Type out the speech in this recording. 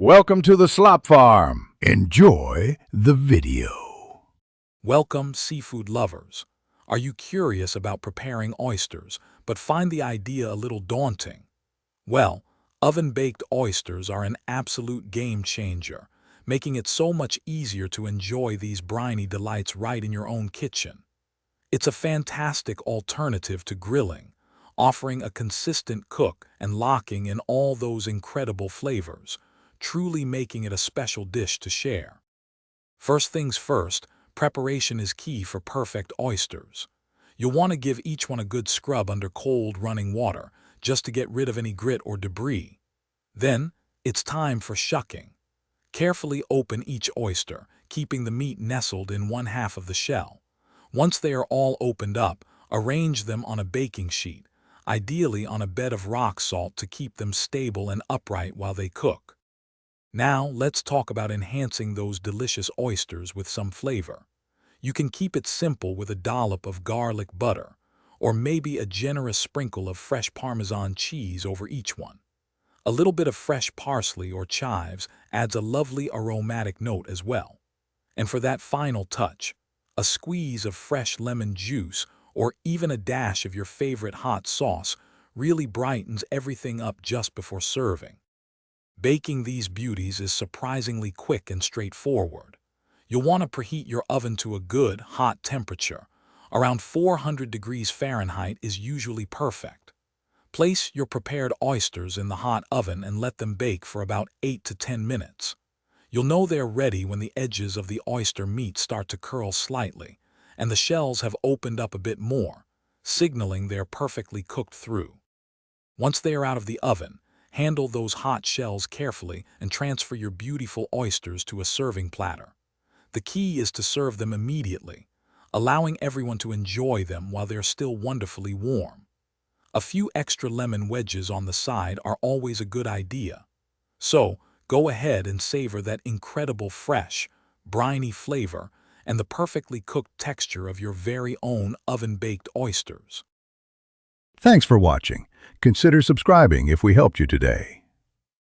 Welcome to the Slop Farm. Enjoy the video. Welcome, seafood lovers. Are you curious about preparing oysters, but find the idea a little daunting? Well, oven-baked oysters are an absolute game changer, making it so much easier to enjoy these briny delights right in your own kitchen. It's a fantastic alternative to grilling, offering a consistent cook and locking in all those incredible flavors, truly making it a special dish to share. First things first, preparation is key for perfect oysters. You'll want to give each one a good scrub under cold running water, just to get rid of any grit or debris. Then, it's time for shucking. Carefully open each oyster, keeping the meat nestled in one half of the shell. Once they are all opened up, arrange them on a baking sheet, ideally on a bed of rock salt to keep them stable and upright while they cook. Now, let's talk about enhancing those delicious oysters with some flavor. You can keep it simple with a dollop of garlic butter, or maybe a generous sprinkle of fresh Parmesan cheese over each one. A little bit of fresh parsley or chives adds a lovely aromatic note as well. And for that final touch, a squeeze of fresh lemon juice or even a dash of your favorite hot sauce really brightens everything up just before serving. Baking these beauties is surprisingly quick and straightforward. You'll want to preheat your oven to a good, hot temperature. Around 400 degrees Fahrenheit is usually perfect. Place your prepared oysters in the hot oven and let them bake for about 8 to 10 minutes. You'll know they're ready when the edges of the oyster meat start to curl slightly, and the shells have opened up a bit more, signaling they're perfectly cooked through. Once they are out of the oven, handle those hot shells carefully and transfer your beautiful oysters to a serving platter. The key is to serve them immediately, allowing everyone to enjoy them while they're still wonderfully warm. A few extra lemon wedges on the side are always a good idea. So, go ahead and savor that incredible fresh, briny flavor and the perfectly cooked texture of your very own oven-baked oysters. Thanks for watching. Consider subscribing if we helped you today.